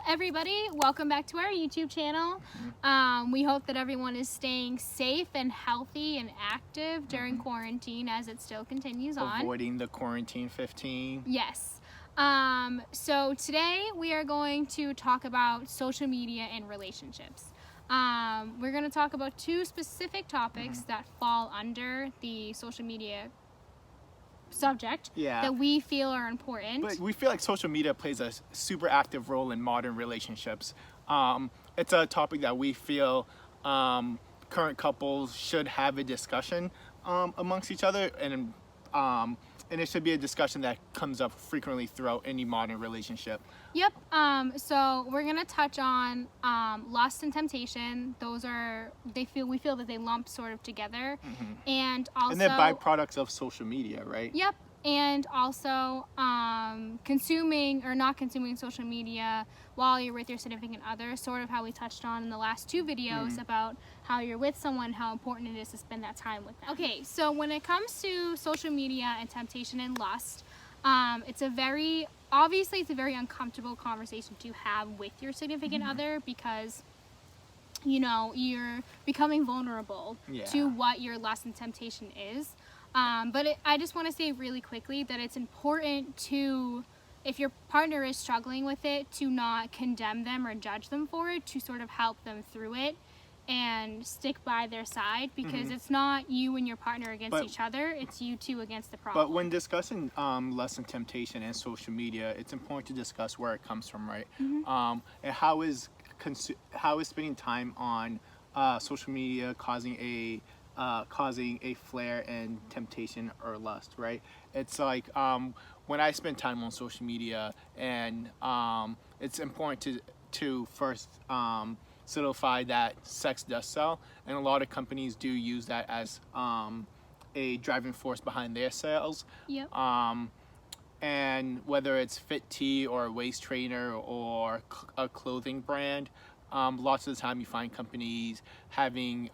everybody, welcome back to our YouTube channel. We hope that everyone is staying safe and healthy and active during quarantine as it still continues on. Avoiding the quarantine 15. Yes. So today we are going to talk about social media and relationships. We're going to talk about two specific topics that fall under the social media subject that we feel are important. But we feel like social media plays a super active role in modern relationships. It's a topic that we feel current couples should have a discussion amongst each other, and it should be a discussion that comes up frequently throughout any modern relationship. Yep. So we're gonna touch on lust and temptation. Those are we feel that they lump sort of together, and also they're byproducts of social media, right? Yep. And also consuming or not consuming social media while you're with your significant other, sort of how we touched on in the last two videos about how you're with someone, how important it is to spend that time with them. Okay, so when it comes to social media and temptation and lust, it's a very uncomfortable conversation to have with your significant other, because you're becoming vulnerable to what your lust and temptation is. I just want to say really quickly that it's important to, if your partner is struggling with it, to not condemn them or judge them for it, to sort of help them through it and stick by their side, because it's not you and your partner against each other, it's you two against the problem. But when discussing lust and temptation and social media, it's important to discuss where it comes from, right? And how is spending time on social media causing a flare in temptation or lust, right? It's like when I spend time on social media, and it's important to first solidify that sex does sell, and a lot of companies do use that as a driving force behind their sales. Yep. And whether it's Fit Tea or a waist trainer or a clothing brand, lots of the time you find companies having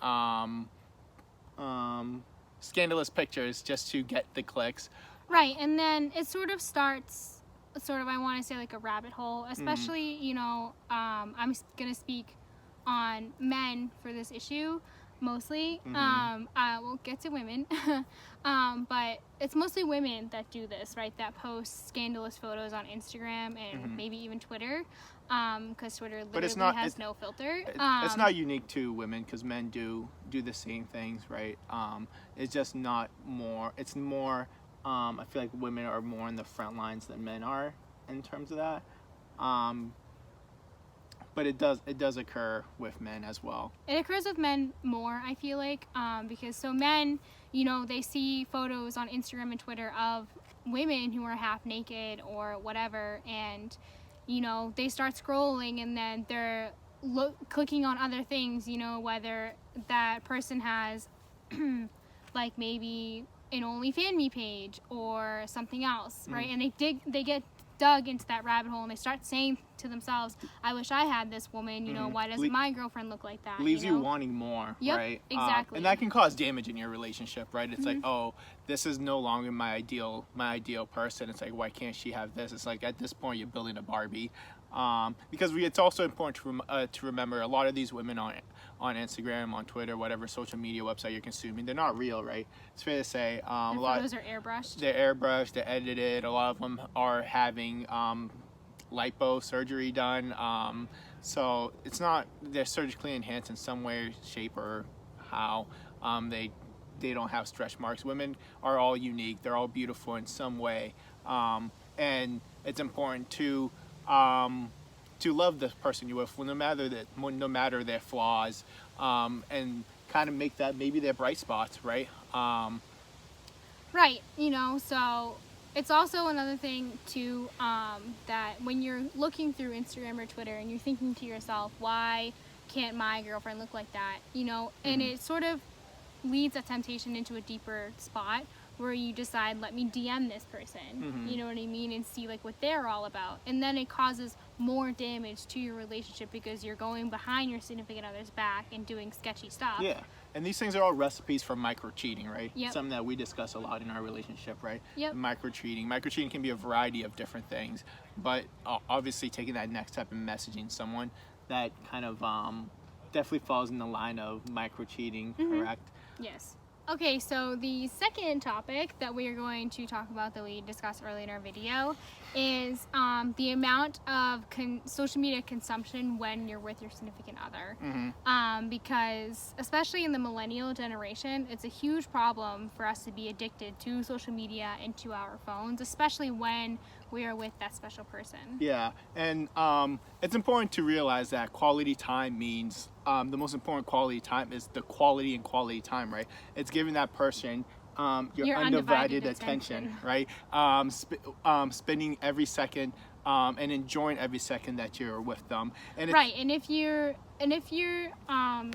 scandalous pictures just to get the clicks. Right, and then it sort of starts, I want to say, like a rabbit hole, especially, I'm going to speak on men for this issue, mostly. I will get to women, but it's mostly women that do this, right, that post scandalous photos on Instagram and maybe even Twitter, because Twitter literally has no filter. It's not unique to women, because men do the same things, right? It's just not more, it's more, I feel like women are more in the front lines than men are in terms of that. But it does occur with men as well. It occurs with men more, I feel like, because men, they see photos on Instagram and Twitter of women who are half naked or whatever, and they start scrolling, and then they're clicking on other things, whether that person has like maybe an OnlyFans page or something else, right? And they get dug into that rabbit hole, and they start saying to themselves, I wish I had this woman, why doesn't my girlfriend look like that? Leaves you wanting more, right? Exactly. And that can cause damage in your relationship, right? It's like, oh, this is no longer my ideal person. It's like, why can't she have this? It's like, at this point, you're building a Barbie. Because it's also important to remember, a lot of these women on Instagram, on Twitter, whatever social media website you're consuming, they're not real, right? It's fair to say. A lot of those are airbrushed. They're airbrushed, they're edited. A lot of them are having lipo surgery done. So it's not, they're surgically enhanced in some way, shape, or how. They don't have stretch marks. Women are all unique. They're all beautiful in some way. And it's important to love the person you're with, no matter their flaws, and kind of make that maybe their bright spots, right? Right, so it's also another thing too, that when you're looking through Instagram or Twitter and you're thinking to yourself, why can't my girlfriend look like that? And it sort of leads a temptation into a deeper spot where you decide, let me DM this person, you know what I mean, and see like what they're all about, and then it causes more damage to your relationship because you're going behind your significant other's back and doing sketchy stuff. Yeah, and these things are all recipes for micro cheating, right? Yep. Something that we discuss a lot in our relationship, right? Yep. Micro cheating can be a variety of different things, but obviously taking that next step and messaging someone, that kind of definitely falls in the line of micro cheating, correct? Yes. Okay, so the second topic that we are going to talk about that we discussed earlier in our video is the amount of social media consumption when you're with your significant other. Because especially in the millennial generation, it's a huge problem for us to be addicted to social media and to our phones, especially when we are with that special person. Yeah, and it's important to realize that quality time means the most important quality time is the quality and quality time, right? It's giving that person your undivided attention, right? Spending every second and enjoying every second that you're with them. And right, and if you're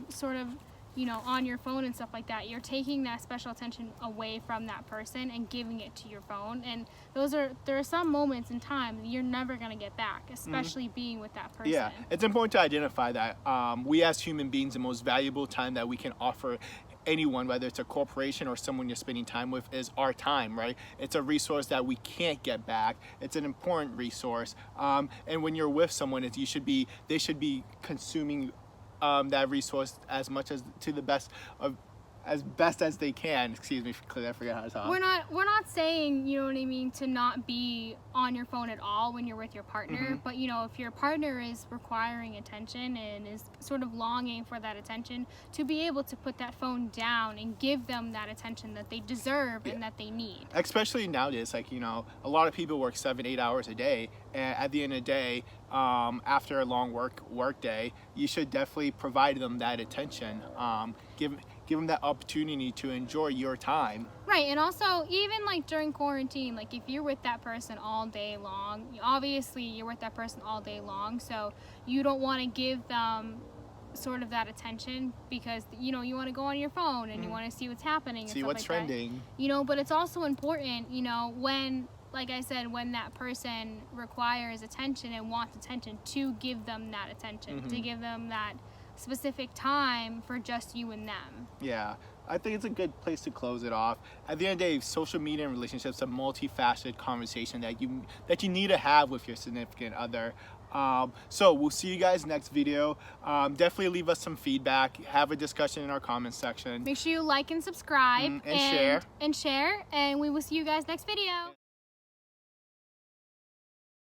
sort of, you know, on your phone and stuff like that, you're taking that special attention away from that person and giving it to your phone, and there are some moments in time you're never going to get back, especially being with that person. Yeah, it's important to identify that we as human beings, the most valuable time that we can offer anyone, whether it's a corporation or someone you're spending time with, is our time, right? It's a resource that we can't get back. It's an important resource, and when you're with someone, they should be consuming that resource as much as to the best as they can. Excuse me, because I forgot how to talk. We're not saying, you know what I mean, to not be on your phone at all when you're with your partner, but you know, if your partner is requiring attention and is sort of longing for that attention, to be able to put that phone down and give them that attention that they deserve and that they need. Especially nowadays, like, you know, a lot of people work 7-8 hours a day, and at the end of the day, after a long work day, you should definitely provide them that attention. Give them that opportunity to enjoy your time. Right, and also even like during quarantine, like if you're with that person all day long, obviously you're with that person all day long, so you don't want to give them sort of that attention because, you know, you want to go on your phone and you want to see what's happening and see stuff what's like trending. That. You know, but it's also important, you know, when, like I said, when that person requires attention and wants attention, to give them that attention, to give them that specific time for just you and them. Yeah, I think it's a good place to close it off. At the end of the day, social media and relationships are a multifaceted conversation that you need to have with your significant other. So we'll see you guys next video. Definitely leave us some feedback, have a discussion in our comments section. Make sure you like and subscribe and share, and we will see you guys next video.